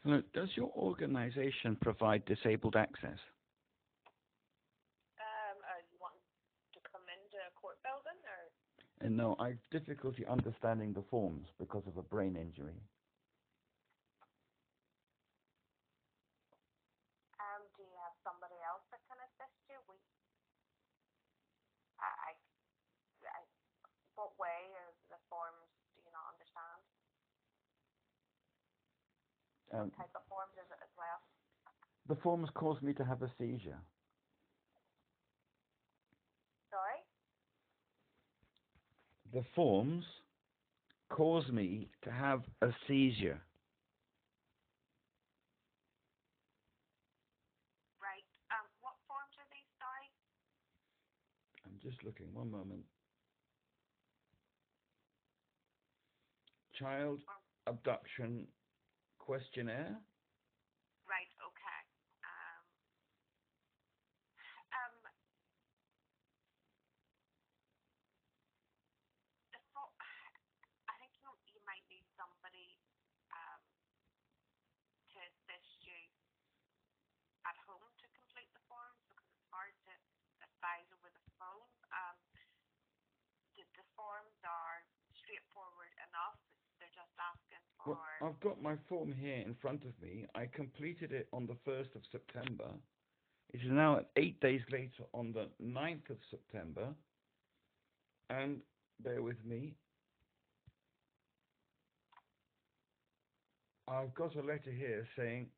Hello, does your organization provide disabled access? You want to come into a court building, or And no, I've difficulty understanding the forms because of a brain injury. do you have somebody else that can assist you? I, I, what way of the forms do you not understand? Um, What type of forms is it as well? the forms cause me to have a seizure. Sorry? The forms cause me to have a seizure. Right. What forms are these, sorry? I'm just looking, one moment. Child abduction questionnaire. Right, okay. I think you might need somebody to assist you at home to complete the forms, because it's hard to advise over the phone. The forms are straightforward enough. They're just asking for... Well, I've got my form here in front of me. I completed it on the 1st of September. It is now 8 days later on the 9th of September. And bear with me. I've got a letter here saying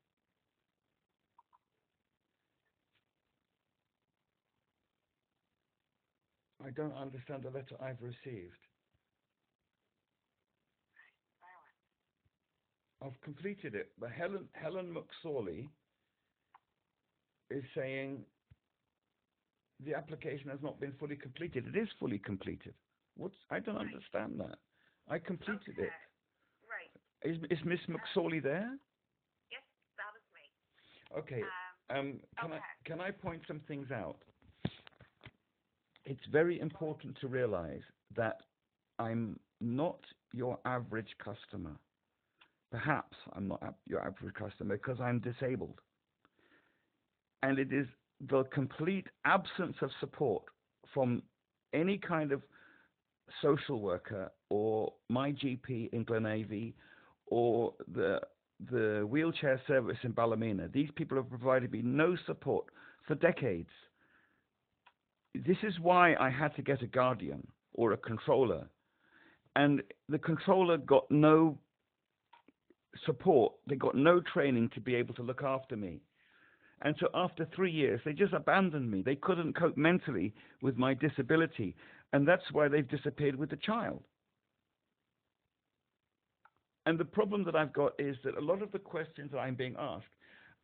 I don't understand the letter I've received. I've completed it, but Helen McSorley is saying the application has not been fully completed. It is fully completed. I don't understand that. I completed it. Right. Is Miss McSorley there? Yes, that is me. Okay. Okay. Can I point some things out? It's very important to realize that I'm not your average customer. Perhaps I'm not your average customer because I'm disabled. And it is the complete absence of support from any kind of social worker or my GP in Glenavy or the wheelchair service in Ballymena. These people have provided me no support for decades. This is why I had to get a guardian or a controller. And the controller got no support. They got no training to be able to look after me. And so after 3 years, they just abandoned me. They couldn't cope mentally with my disability. And that's why they've disappeared with the child. And the problem that I've got is that a lot of the questions that I'm being asked,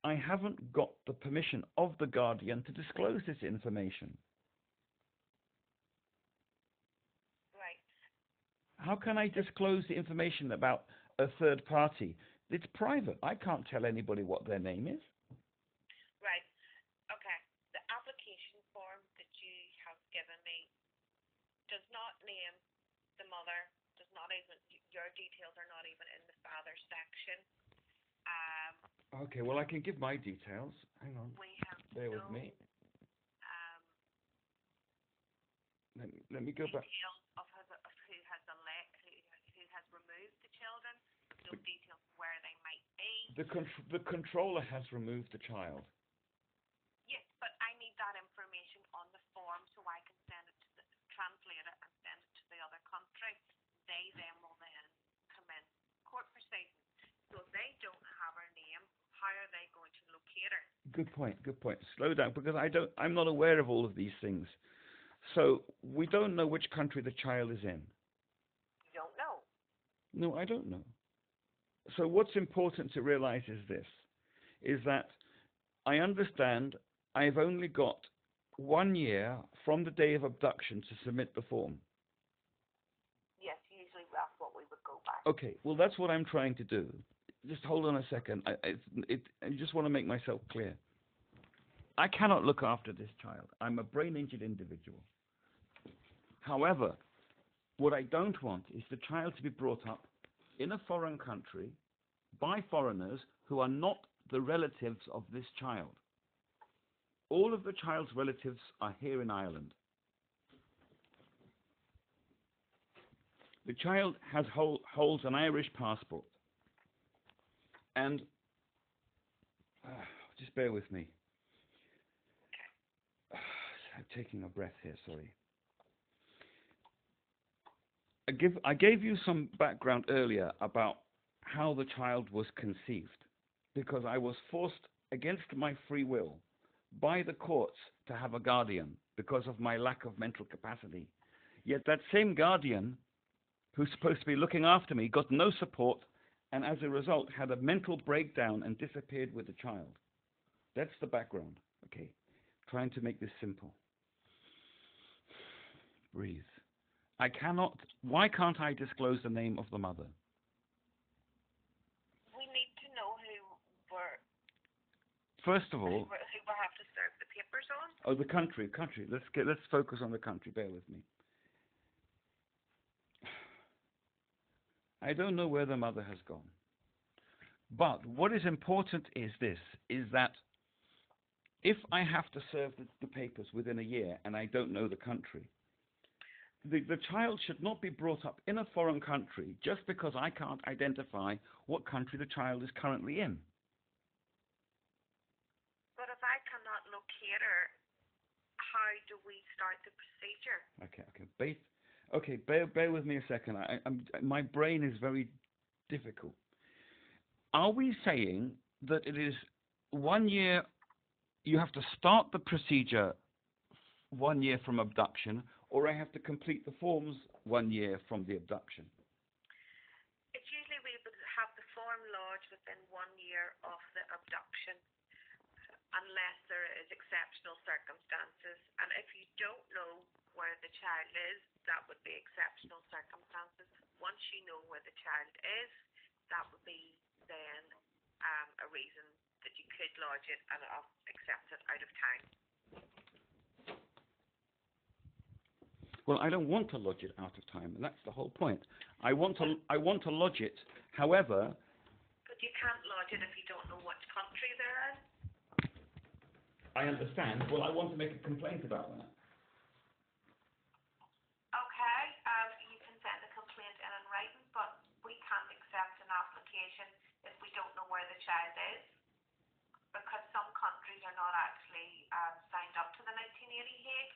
I haven't got the permission of the guardian to disclose this information. Right. How can I disclose the information about a third party? It's private. I can't tell anybody what their name is. Right. Okay. The application form that you have given me does not name the mother, does not even, your details are not even in the father section. Okay, well, I can give my details. Hang on. Bear with me. Let me go back. Details of who has removed the children, no details of where they might be. The controller has removed the child. Yes, but I need that information on the form so I can translate it and send it to the other country. They then will come in court proceedings. So if they don't have her name, how are they going to locate her? Good point. Good point. Slow down, because I'm not aware of all of these things. So we don't know which country the child is in. You don't know? No, I don't know. So what's important to realize is this, is that I understand I've only got 1 year from the day of abduction to submit the form. Yes, usually that's what we would go by. Okay, well, that's what I'm trying to do. Just hold on a second. I just want to make myself clear. I cannot look after this child. I'm a brain-injured individual. However, what I don't want is the child to be brought up in a foreign country by foreigners who are not the relatives of this child. All of the child's relatives are here in Ireland. The child holds an Irish passport. And just bear with me. I'm taking a breath here, sorry. I gave you some background earlier about how the child was conceived, because I was forced against my free will by the courts to have a guardian because of my lack of mental capacity. Yet that same guardian, who's supposed to be looking after me, got no support, and as a result had a mental breakdown and disappeared with the child. That's the background. Okay, trying to make this simple. Breathe. Why can't I disclose the name of the mother? We need to know First of all, who we have to serve the papers on. oh, the country. Let's focus on the country. Bear with me. I don't know where the mother has gone. But what is important is that if I have to serve the papers within a year and I don't know the country, the child should not be brought up in a foreign country just because I can't identify what country the child is currently in. But if I cannot locate her, how do we start the procedure? Okay, bear with me a second. My brain is very difficult. Are we saying that it is 1 year, you have to start the procedure 1 year from abduction, or I have to complete the forms 1 year from the abduction? It's usually we would have the form lodged within 1 year of the abduction, unless there is exceptional circumstances. And if you don't know where the child is, that would be exceptional circumstances. Once you know where the child is, that would be then a reason that you could lodge it and accept it out of time. Well, I don't want to lodge it out of time, and that's the whole point. I want to lodge it, however. But you can't lodge it if you don't know which country they're in. I understand. Well, I want to make a complaint about that. Okay, you can send a complaint in writing, but we can't accept an application if we don't know where the child is, because some countries are not actually signed up to the 1980 Hague.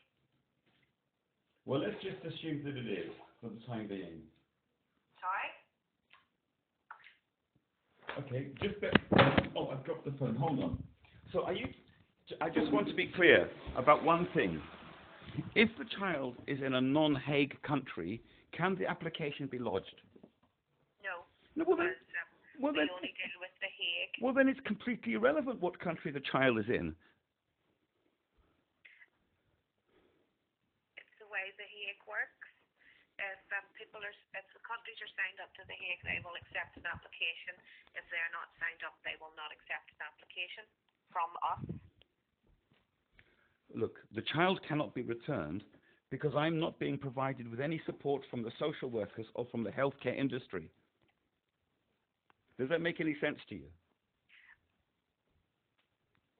Well, let's just assume that it is for the time being. Sorry? Okay, oh, I've dropped the phone. Hold on. So I just want to be clear about one thing. If the child is in a non-Hague country, can the application be lodged? No. No, We only deal with the Hague. Well, then it's completely irrelevant what country the child is in. It's the way the Hague works. If the countries are signed up to the Hague, they will accept an application. If they're not signed up, they will not accept an application from us. Look, the child cannot be returned because I'm not being provided with any support from the social workers or from the healthcare industry. Does that make any sense to you?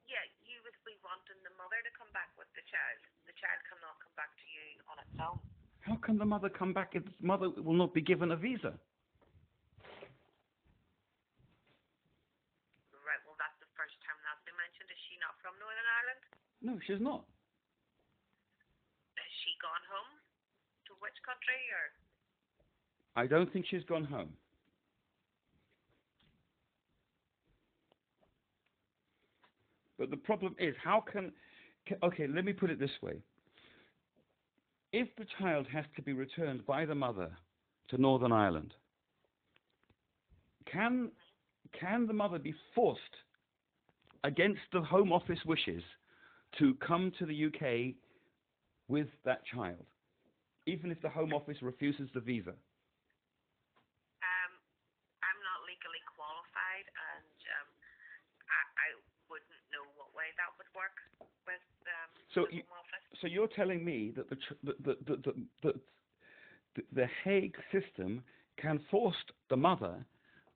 Yeah, you would be wanting the mother to come back with the child. The child cannot come back to you on its own. How can the mother come back if the mother will not be given a visa? Right, well, that's the first time that's been mentioned. Is she not from Northern Ireland? No, she's not. Has she gone home? To which country, or? I don't think she's gone home. But the problem is, okay, let me put it this way. If the child has to be returned by the mother to Northern Ireland, can the mother be forced, against the Home Office wishes, to come to the UK with that child, even if the Home Office refuses the visa? I'm not legally qualified, and I wouldn't know what way that would work with the Home Office. So you're telling me that the Hague system can force the mother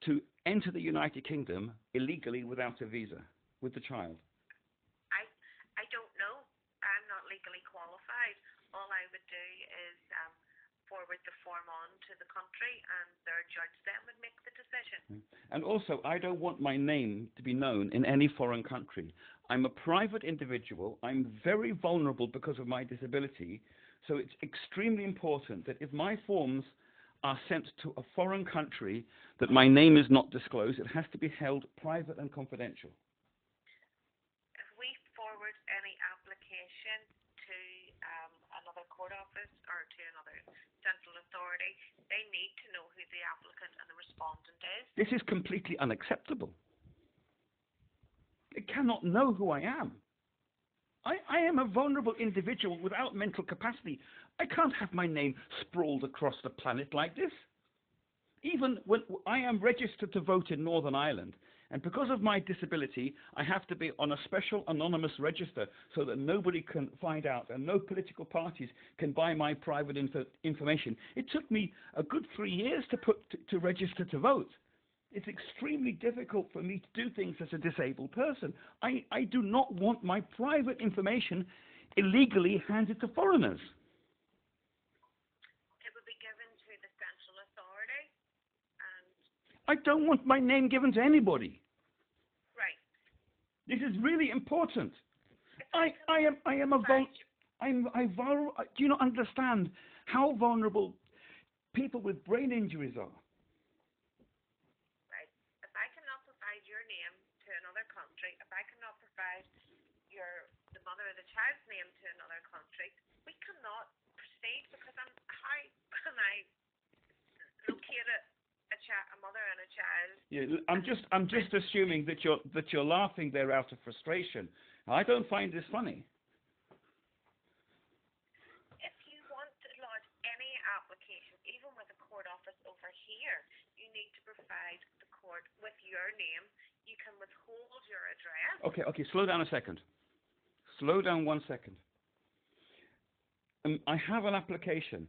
to enter the United Kingdom illegally without a visa with the child? I I don't know. I'm not legally qualified. All I would do is forward the form on to the country, and their judge then would make the decision. And also, I don't want my name to be known in any foreign country. I'm a private individual. I'm very vulnerable because of my disability. So it's extremely important that if my forms are sent to a foreign country, that my name is not disclosed. It has to be held private and confidential. If we forward any application to another court office or to another central authority, they need to know who the applicant and the respondent is. This is completely unacceptable. It cannot know who I am. I am a vulnerable individual without mental capacity. I can't have my name sprawled across the planet like this. Even when I am registered to vote in Northern Ireland, and because of my disability, I have to be on a special anonymous register so that nobody can find out and no political parties can buy my private information. It took me a good 3 years to register to vote. It's extremely difficult for me to do things as a disabled person. I do not want my private information illegally handed to foreigners. It would be given to the central authority, and I don't want my name given to anybody. right. This is really important. If I am a vulnerable. Do you not understand how vulnerable people with brain injuries are? Right. If I cannot provide your name to another country, if I cannot provide the mother of the child's name to another country, we cannot proceed because how can I locate a mother and a child? Yeah, I'm just assuming that you're laughing there out of frustration. I don't find this funny. If you want to lodge any application, even with a court office over here, you need to provide the court with your name. You can withhold your address. Okay, slow down a second. Slow down 1 second. I have an application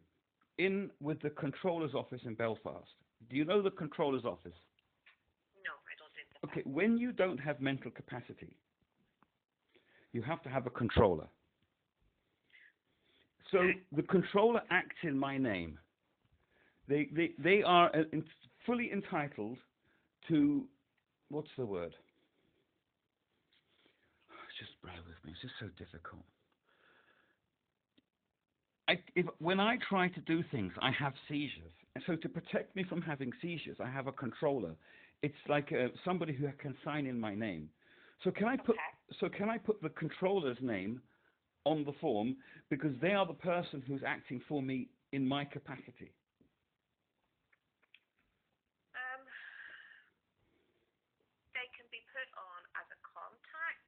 in with the Controller's office in Belfast. Do you know the Controller's office? No, I don't think that. Okay, when you don't have mental capacity, you have to have a controller. So the controller acts in my name. They are fully entitled to, what's the word? Just bear with me, it's just so difficult. When I try to do things, I have seizures. And so to protect me from having seizures, I have a controller. It's like somebody who can sign in my name. So can I put the controller's name on the form because they are the person who's acting for me in my capacity? They can be put on as a contact,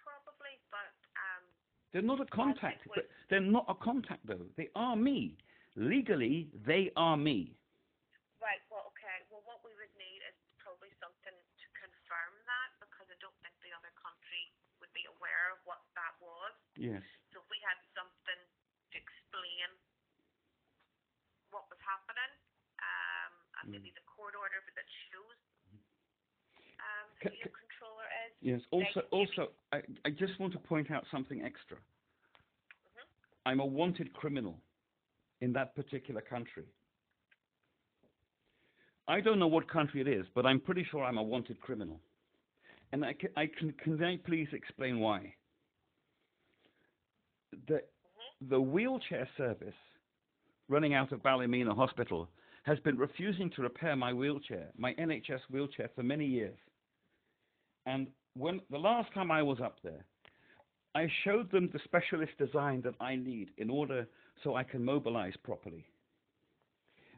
probably, but they're not a contact. They're not a contact, though. They are me. Legally, they are me. right. Well, okay. Well, what we would need is probably something to confirm that, because I don't think the other country would be aware of what that was. Yes. So if we had something to explain what was happening, and maybe the court order that shows who your controller is. Yes. Also, I just want to point out something extra. I'm a wanted criminal in that particular country. I don't know what country it is, but I'm pretty sure I'm a wanted criminal. And can I please explain why? The wheelchair service running out of Ballymena Hospital has been refusing to repair my wheelchair, my NHS wheelchair, for many years. And when the last time I was up there, I showed them the specialist design that I need in order so I can mobilize properly.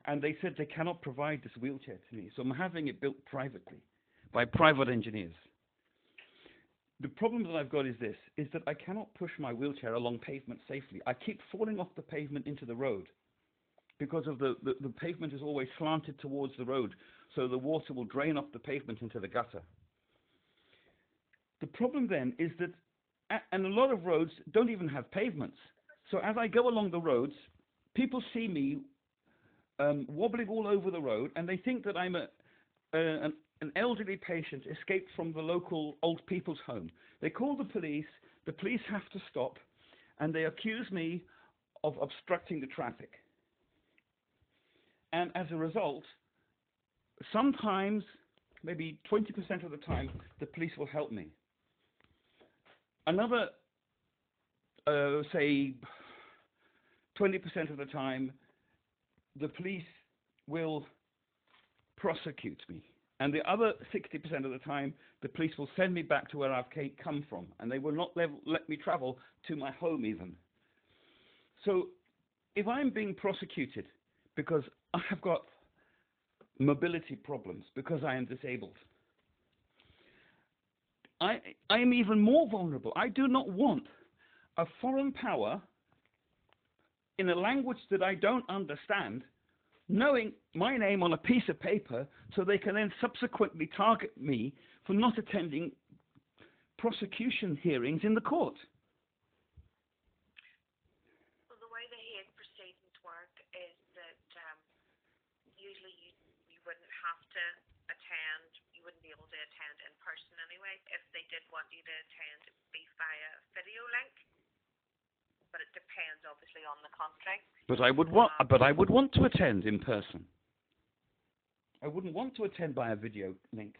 And they said they cannot provide this wheelchair to me, so I'm having it built privately by private engineers. The problem that I've got is this, is that I cannot push my wheelchair along pavement safely. I keep falling off the pavement into the road because of the pavement is always slanted towards the road, so the water will drain off the pavement into the gutter. The problem then is that, and a lot of roads don't even have pavements. So as I go along the roads, people see me wobbling all over the road, and they think that I'm an elderly patient escaped from the local old people's home. They call the police have to stop, and they accuse me of obstructing the traffic. And as a result, sometimes, maybe 20% of the time, the police will help me. Another, say, 20% of the time, the police will prosecute me. And the other 60% of the time, the police will send me back to where I've come from, and they will not let me travel to my home even. So if I'm being prosecuted because I have got mobility problems, because I am disabled, I am even more vulnerable. I do not want a foreign power in a language that I don't understand knowing my name on a piece of paper so they can then subsequently target me for not attending prosecution hearings in the court. Well, the way the Hague proceedings work is that usually you wouldn't have to attend, you wouldn't be able to attend in person anyway. If they did want you to attend, it would be via video link. But it depends, obviously, on the country. But I would want to attend in person. I wouldn't want to attend by a video link.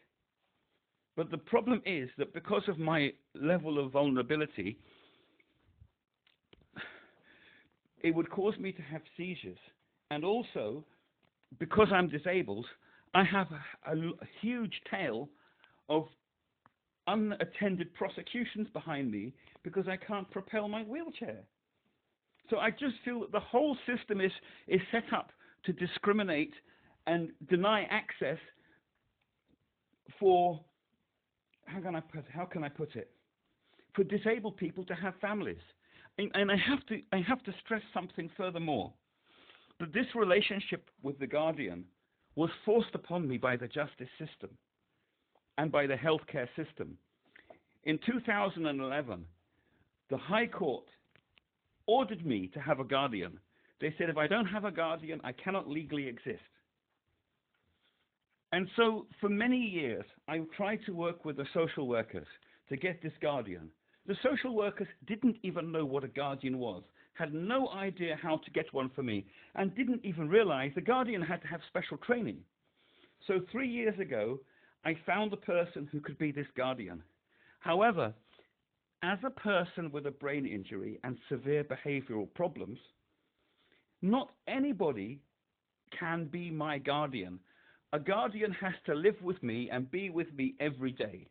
But the problem is that because of my level of vulnerability, it would cause me to have seizures. And also, because I'm disabled, I have a huge tail of unattended prosecutions behind me because I can't propel my wheelchair. So I just feel that the whole system is set up to discriminate and deny access for, how can I put it? For disabled people to have families. And I have to stress something furthermore, that this relationship with the Guardian was forced upon me by the justice system and by the healthcare system. In 2011, the High Court ordered me to have a guardian. They said, if I don't have a guardian, I cannot legally exist. And so for many years, I tried to work with the social workers to get this guardian. The social workers didn't even know what a guardian was, had no idea how to get one for me, and didn't even realize the guardian had to have special training. So 3 years ago, I found the person who could be this guardian. However, as a person with a brain injury and severe behavioral problems, not anybody can be my guardian. A guardian has to live with me and be with me every day.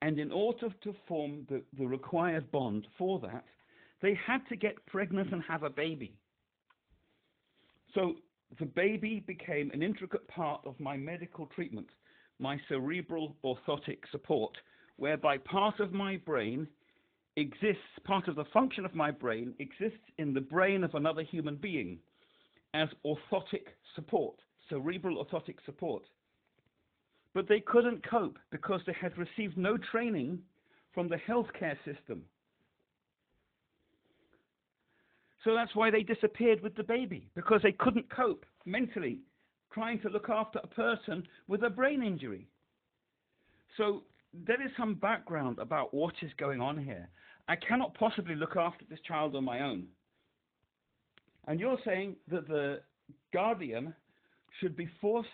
And in order to form the required bond for that, they had to get pregnant and have a baby. So the baby became an intricate part of my medical treatment, my cerebral orthotic support, whereby part of my brain exists, part of the function of my brain exists in the brain of another human being as orthotic support, cerebral orthotic support. But they couldn't cope because they had received no training from the healthcare system. So that's why they disappeared with the baby, because they couldn't cope mentally trying to look after a person with a brain injury. So there is some background about what is going on here. I cannot possibly look after this child on my own. And you're saying that the guardian should be forced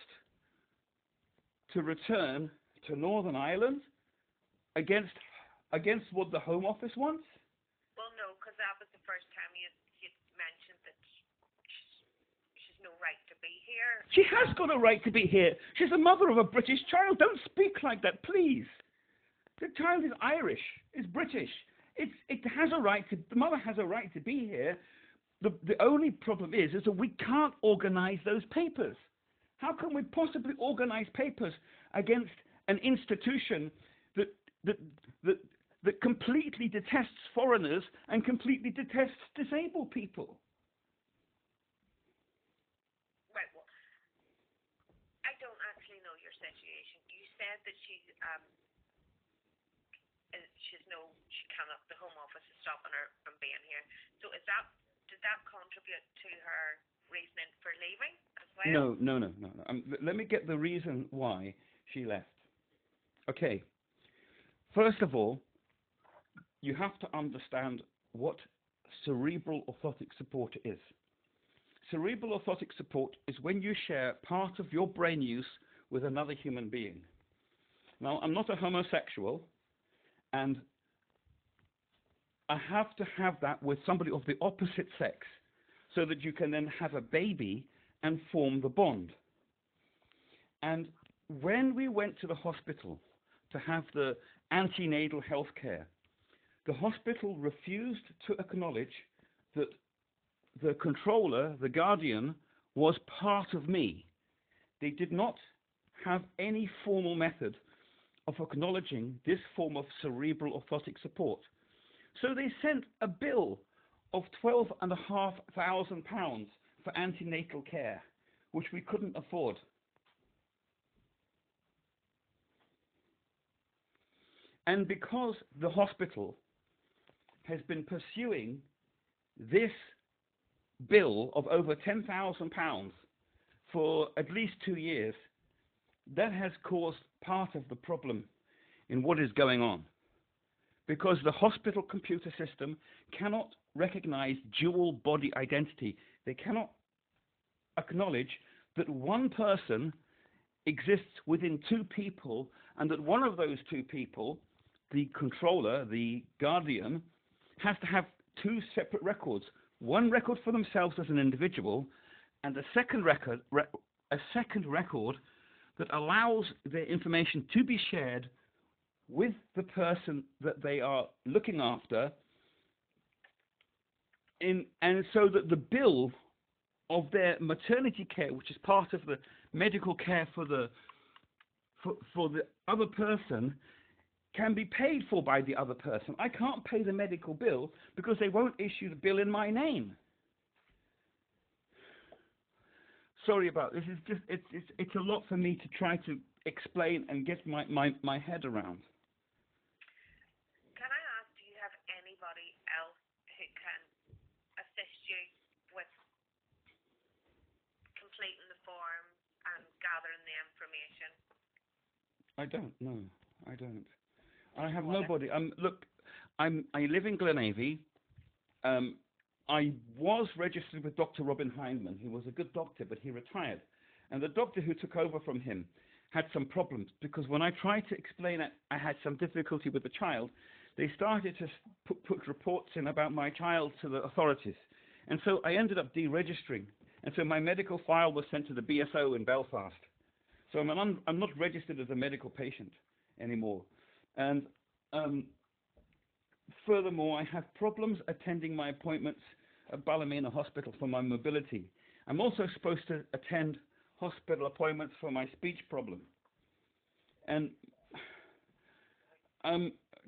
to return to Northern Ireland against what the Home Office wants? Well, no, because that was the first time you mentioned that she's no right to be here. She has got a right to be here. She's the mother of a British child. Don't speak like that, please. The child is Irish, is British. It has a right to, the mother has a right to be here. The only problem is that we can't organize those papers. How can we possibly organize papers against an institution that completely detests foreigners and completely detests disabled people? Right, well, I don't actually know your situation. You said that she cannot, the Home Office is stopping her from being here. So is that did that contribute to her reasoning for leaving as well? No, no, no, no, no. Let me get the reason why she left. Okay. First of all, you have to understand what cerebral orthotic support is. Cerebral orthotic support is when you share part of your brain use with another human being. Now, I'm not a homosexual, and I have to have that with somebody of the opposite sex so that you can then have a baby and form the bond. And when we went to the hospital to have the antenatal health care, the hospital refused to acknowledge that the controller, the guardian, was part of me. They did not have any formal method of acknowledging this form of cerebral orthotic support. So they sent a bill of £12,500 for antenatal care, which we couldn't afford. And because the hospital has been pursuing this bill of over £10,000 for at least 2 years, that has caused part of the problem in what is going on. Because the hospital computer system cannot recognize dual body identity. They cannot acknowledge that one person exists within two people, and that one of those two people, the controller, the guardian, has to have two separate records. One record for themselves as an individual, and a second record that allows their information to be shared with the person that they are looking after, and so that the bill of their maternity care, which is part of the medical care for the other person, can be paid for by the other person. I can't pay the medical bill because they won't issue the bill in my name. Sorry about this. It's a lot for me to try to explain and get my head around. Can I ask, do you have anybody else who can assist you with completing the form and gathering the information? I don't. No, I don't. I have nobody. Look, I live in Glenavy. I was registered with Dr. Robin Hindman. He was a good doctor, but he retired. And the doctor who took over from him had some problems, because when I tried to explain it, I had some difficulty with the child. They started to put reports in about my child to the authorities. And so I ended up deregistering. And so my medical file was sent to the BSO in Belfast. So I'm not registered as a medical patient anymore. And furthermore, I have problems attending my appointments at Ballymena Hospital for my mobility. I'm also supposed to attend hospital appointments for my speech problem. And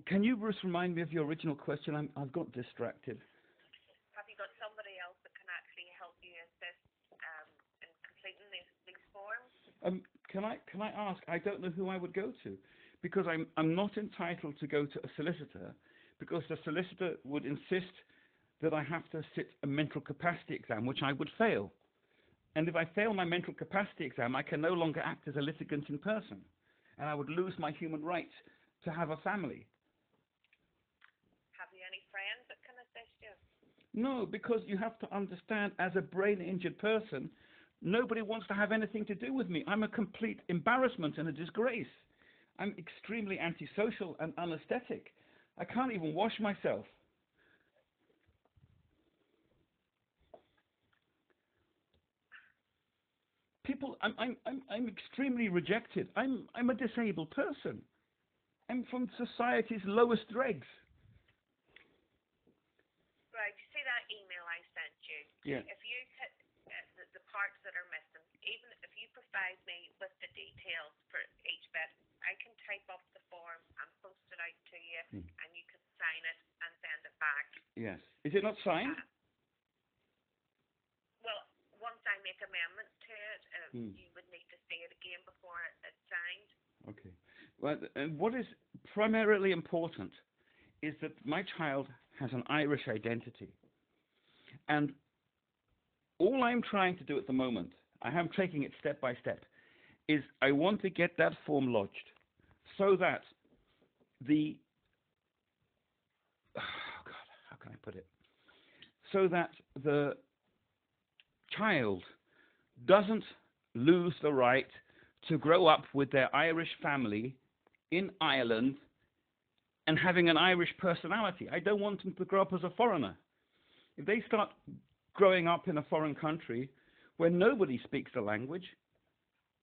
can you just remind me of your original question? I've got distracted. Have you got somebody else that can actually help you assist in completing these forms? Can I ask? I don't know who I would go to, because I'm not entitled to go to a solicitor, because the solicitor would insist that I have to sit a mental capacity exam, which I would fail. And if I fail my mental capacity exam, I can no longer act as a litigant in person, and I would lose my human right to have a family. Have you any friends that can assist you? No, because you have to understand, as a brain-injured person, nobody wants to have anything to do with me. I'm a complete embarrassment and a disgrace. I'm extremely antisocial and unaesthetic. I can't even wash myself. People, I'm extremely rejected. I'm a disabled person. I'm from society's lowest dregs. Right. You see that email I sent you? Yeah. If you hit the parts that are missing, even if you provide me with the details for each bit, I can type up the form and post it out to you, and you can sign it and send it back. Yes. Is it not signed? Well, once I make amendments to it, you would need to see it again before it's signed. Okay. Well, and what is primarily important is that my child has an Irish identity. And all I'm trying to do at the moment, I am taking it step by step, is I want to get that form lodged so that the, oh God, how can I put it? So that the child doesn't lose the right to grow up with their Irish family in Ireland and having an Irish personality. I don't want them to grow up as a foreigner. If they start growing up in a foreign country where nobody speaks the language,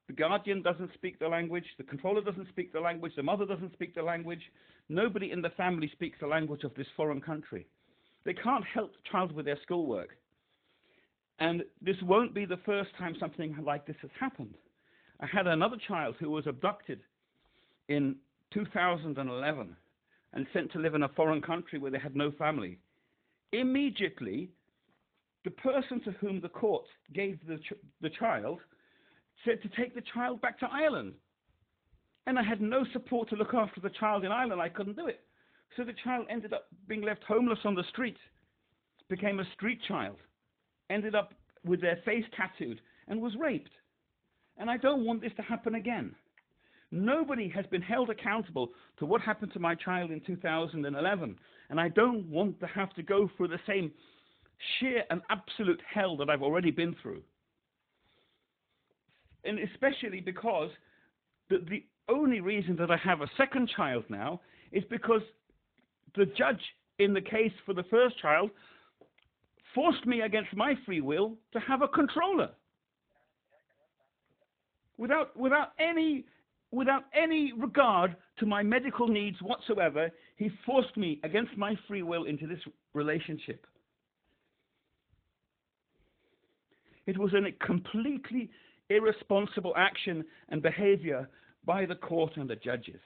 the guardian doesn't speak the language, the controller doesn't speak the language, the mother doesn't speak the language, nobody in the family speaks the language of this foreign country. They can't help the child with their schoolwork. And this won't be the first time something like this has happened. I had another child who was abducted in 2011 and sent to live in a foreign country where they had no family. Immediately, the person to whom the court gave the child said to take the child back to Ireland. And I had no support to look after the child in Ireland. I couldn't do it. So the child ended up being left homeless on the street, became a street child, ended up with their face tattooed, and was raped. And I don't want this to happen again. Nobody has been held accountable to what happened to my child in 2011, and I don't want to have to go through the same sheer and absolute hell that I've already been through. And especially because the only reason that I have a second child now is because the judge in the case for the first child forced me against my free will to have a controller. Without any regard to my medical needs whatsoever, he forced me against my free will into this relationship. It was a completely irresponsible action and behavior by the court and the judges.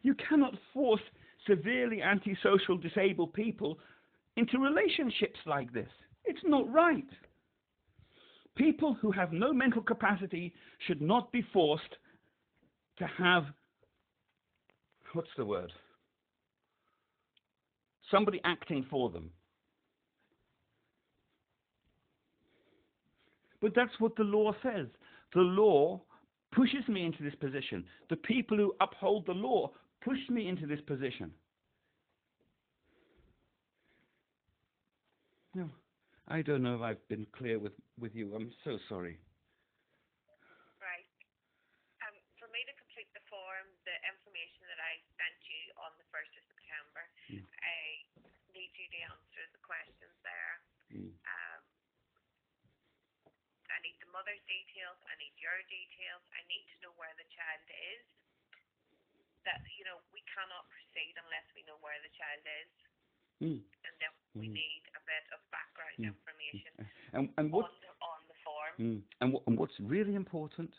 You cannot force severely antisocial disabled people into relationships like this. It's not right. People who have no mental capacity should not be forced to have, what's the word? Somebody acting for them. But that's what the law says. The law pushes me into this position. The people who uphold the law push me into this position. No, I don't know if I've been clear with you. I'm so sorry. Right. For me to complete the form, the information that I sent you on the 1st of September, I need you to answer the questions there. I need the mother's details. I need your details. I need to know where the child is. That, we cannot proceed unless we know where the child is. And then we need a bit of background information and what, on the form. And what's really important,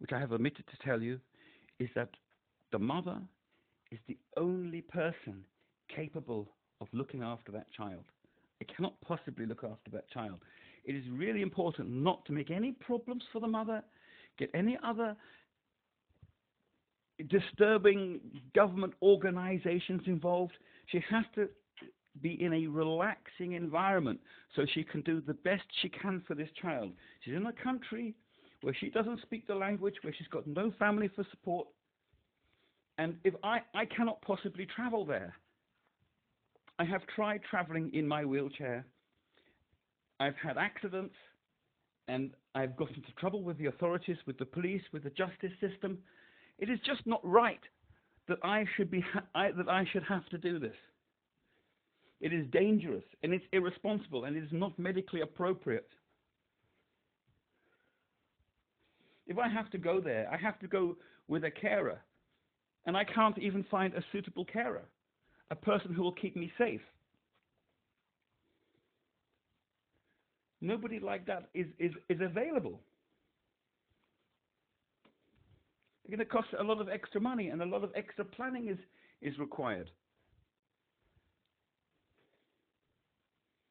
which I have omitted to tell you, is that the mother is the only person capable of looking after that child. It cannot possibly look after that child. It is really important not to make any problems for the mother, get any other disturbing government organizations involved. She has to be in a relaxing environment so she can do the best she can for this child. She's in a country where she doesn't speak the language, where she's got no family for support. And if I cannot possibly travel there. I have tried traveling in my wheelchair. I've had accidents, and I've got into trouble with the authorities, with the police, with the justice system. It is just not right that I should have to do this. It is dangerous, and it's irresponsible, and it is not medically appropriate. If I have to go there, I have to go with a carer, and I can't even find a suitable carer, a person who will keep me safe. Nobody like that is available. It's going to cost a lot of extra money, and a lot of extra planning is required.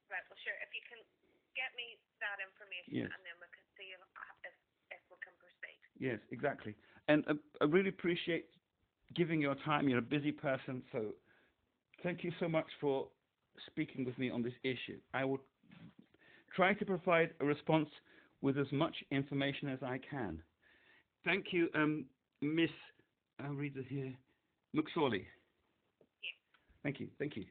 Right, well, sure. If you can get me that information, yes. And then we can see if we can proceed. Yes, exactly. And I really appreciate giving your time. You're a busy person, so thank you so much for speaking with me on this issue. I would try to provide a response with as much information as I can. Thank you, Miss, I'll read it here, McSorley. Yes. Thank you.